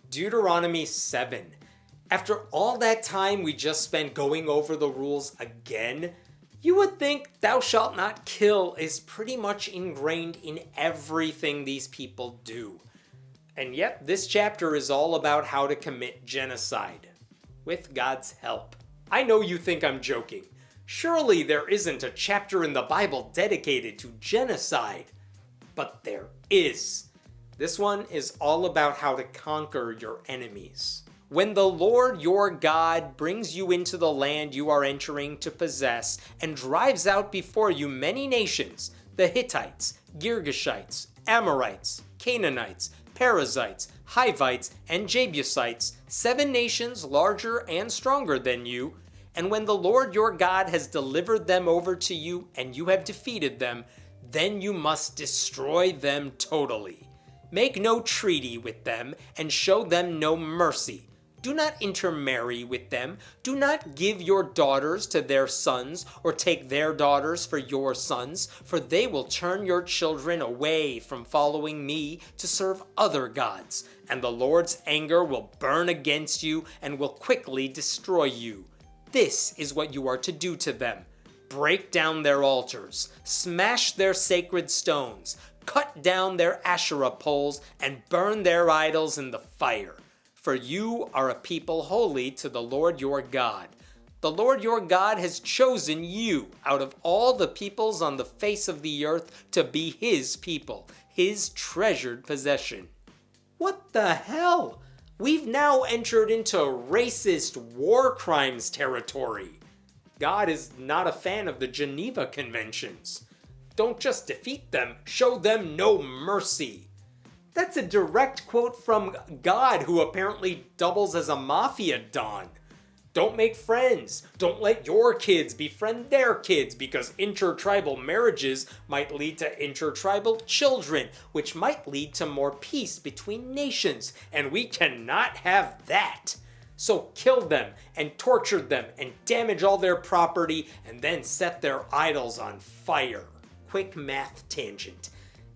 Deuteronomy 7. After all that time we just spent going over the rules again, you would think thou shalt not kill is pretty much ingrained in everything these people do. And yet this chapter is all about how to commit genocide. With God's help. I know you think I'm joking. Surely there isn't a chapter in the Bible dedicated to genocide. But there is. This one is all about how to conquer your enemies. When the Lord your God brings you into the land you are entering to possess and drives out before you many nations, the Hittites, Girgashites, Amorites, Canaanites, Perizzites, Hivites, and Jebusites, 7 nations larger and stronger than you, and when the Lord your God has delivered them over to you and you have defeated them, then you must destroy them totally. Make no treaty with them and show them no mercy. Do not intermarry with them. Do not give your daughters to their sons or take their daughters for your sons, for they will turn your children away from following me to serve other gods, and the Lord's anger will burn against you and will quickly destroy you. This is what you are to do to them. Break down their altars, smash their sacred stones, cut down their Asherah poles, and burn their idols in the fire. For you are a people holy to the Lord your God. The Lord your God has chosen you out of all the peoples on the face of the earth to be his people, his treasured possession. What the hell? We've now entered into racist war crimes territory. God is not a fan of the Geneva Conventions. Don't just defeat them, show them no mercy. That's a direct quote from God, who apparently doubles as a mafia don. Don't make friends. Don't let your kids befriend their kids, because intertribal marriages might lead to intertribal children, which might lead to more peace between nations, and we cannot have that. So kill them and torture them and damage all their property and then set their idols on fire. Quick math tangent.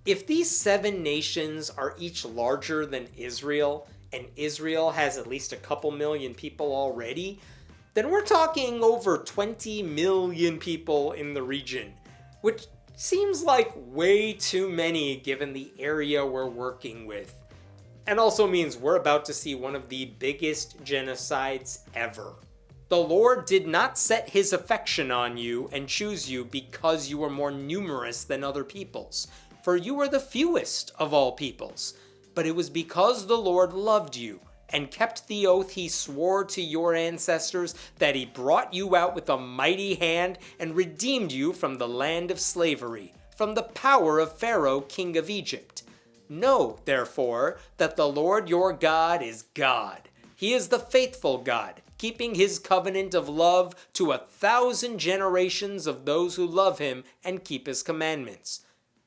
If these 7 nations are each larger than Israel, and Israel has at least a couple million people already, then we're talking over 20 million people in the region, which seems like way too many given the area we're working with. And also means we're about to see one of the biggest genocides ever. The Lord did not set his affection on you and choose you because you were more numerous than other peoples, for you were the fewest of all peoples. But it was because the Lord loved you and kept the oath he swore to your ancestors that he brought you out with a mighty hand and redeemed you from the land of slavery, from the power of Pharaoh, king of Egypt. Know, therefore, that the Lord your God is God. He is the faithful God, keeping his covenant of love to 1,000 generations of those who love him and keep his commandments.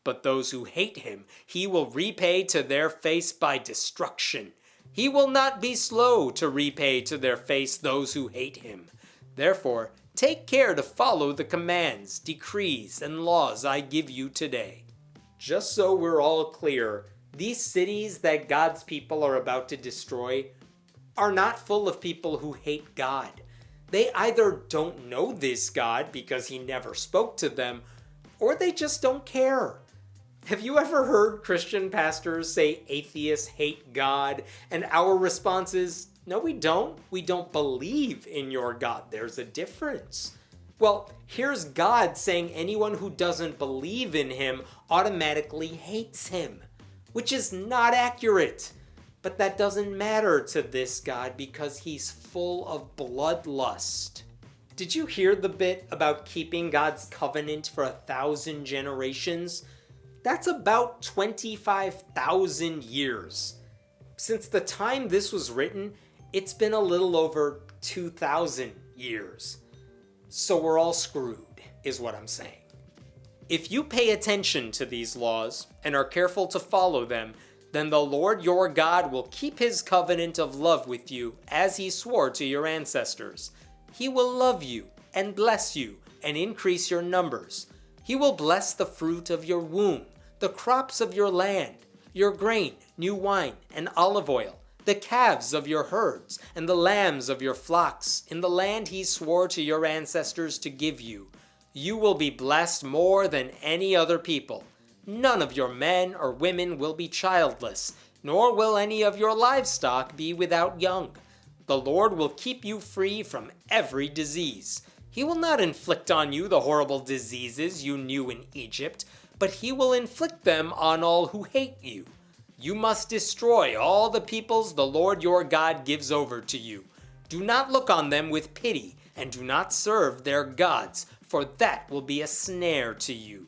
But those who hate him, he will repay to their face by destruction. He will not be slow to repay to their face those who hate him. Therefore, take care to follow the commands, decrees, and laws I give you today. Just so we're all clear, these cities that God's people are about to destroy are not full of people who hate God. They either don't know this God because he never spoke to them, or they just don't care. Have you ever heard Christian pastors say atheists hate God, and our response is, no we don't. We don't believe in your God. There's a difference. Well, here's God saying anyone who doesn't believe in him automatically hates him, which is not accurate. But that doesn't matter to this God because he's full of bloodlust. Did you hear the bit about keeping God's covenant for 1,000 generations? That's about 25,000 years. Since the time this was written, it's been a little over 2,000 years. So we're all screwed, is what I'm saying. If you pay attention to these laws and are careful to follow them, then the Lord your God will keep his covenant of love with you as he swore to your ancestors. He will love you and bless you and increase your numbers. He will bless the fruit of your womb, the crops of your land, your grain, new wine, and olive oil, the calves of your herds, and the lambs of your flocks, in the land he swore to your ancestors to give you. You will be blessed more than any other people. None of your men or women will be childless, nor will any of your livestock be without young. The Lord will keep you free from every disease. He will not inflict on you the horrible diseases you knew in Egypt, but he will inflict them on all who hate you. You must destroy all the peoples the Lord your God gives over to you. Do not look on them with pity, and do not serve their gods, for that will be a snare to you.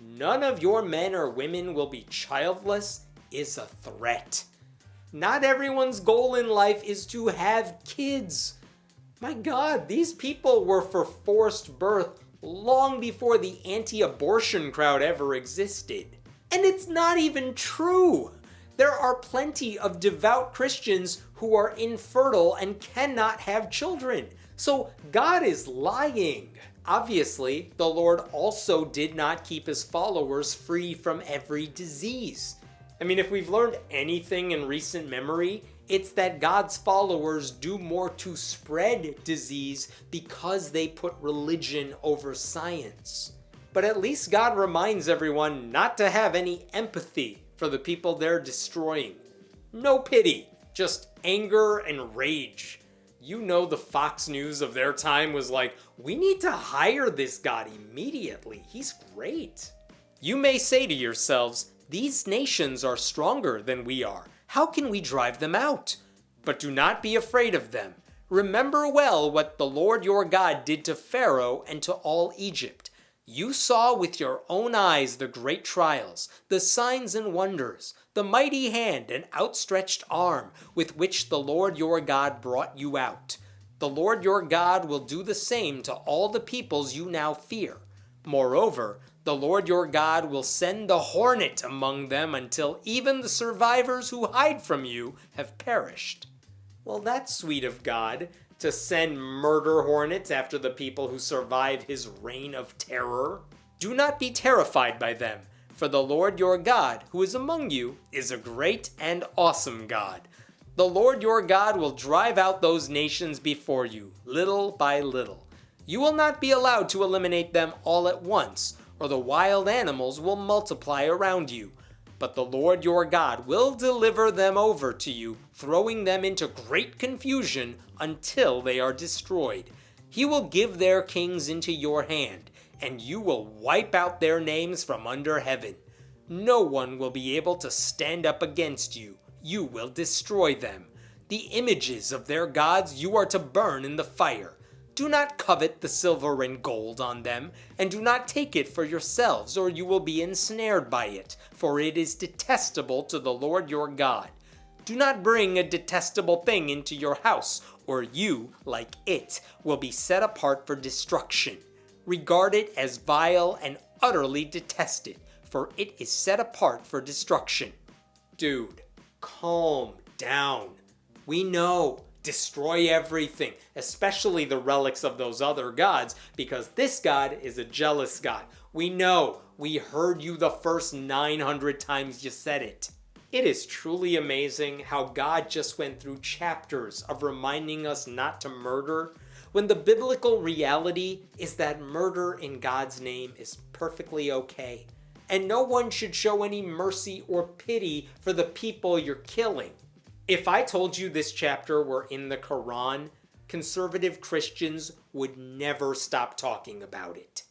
None of your men or women will be childless is a threat. Not everyone's goal in life is to have kids. My God, these people were for forced birth long before the anti-abortion crowd ever existed. And it's not even true. There are plenty of devout Christians who are infertile and cannot have children. So God is lying. Obviously, the Lord also did not keep his followers free from every disease. I mean, if we've learned anything in recent memory, it's that God's followers do more to spread disease because they put religion over science. But at least God reminds everyone not to have any empathy for the people they're destroying. No pity, just anger and rage. You know the Fox News of their time was like, we need to hire this God immediately. He's great. You may say to yourselves, these nations are stronger than we are. How can we drive them out? But do not be afraid of them. Remember well what the Lord your God did to Pharaoh and to all Egypt. You saw with your own eyes the great trials, the signs and wonders, the mighty hand and outstretched arm with which the Lord your God brought you out. The Lord your God will do the same to all the peoples you now fear. Moreover, the Lord your God will send the hornet among them until even the survivors who hide from you have perished. Well, that's sweet of God, to send murder hornets after the people who survive his reign of terror. Do not be terrified by them, for the Lord your God, who is among you, is a great and awesome God. The Lord your God will drive out those nations before you, little by little. You will not be allowed to eliminate them all at once, or the wild animals will multiply around you. But the Lord your God will deliver them over to you, throwing them into great confusion until they are destroyed. He will give their kings into your hand, and you will wipe out their names from under heaven. No one will be able to stand up against you. You will destroy them. The images of their gods you are to burn in the fire. Do not covet the silver and gold on them, and do not take it for yourselves, or you will be ensnared by it, for it is detestable to the Lord your God. Do not bring a detestable thing into your house, or you, like it, will be set apart for destruction. Regard it as vile and utterly detested, for it is set apart for destruction. Dude, calm down. We know. Destroy everything, especially the relics of those other gods, because this God is a jealous God. We know. We heard you the first 900 times you said it. It is truly amazing how God just went through chapters of reminding us not to murder, when the biblical reality is that murder in God's name is perfectly okay, and no one should show any mercy or pity for the people you're killing. If I told you this chapter were in the Quran, conservative Christians would never stop talking about it.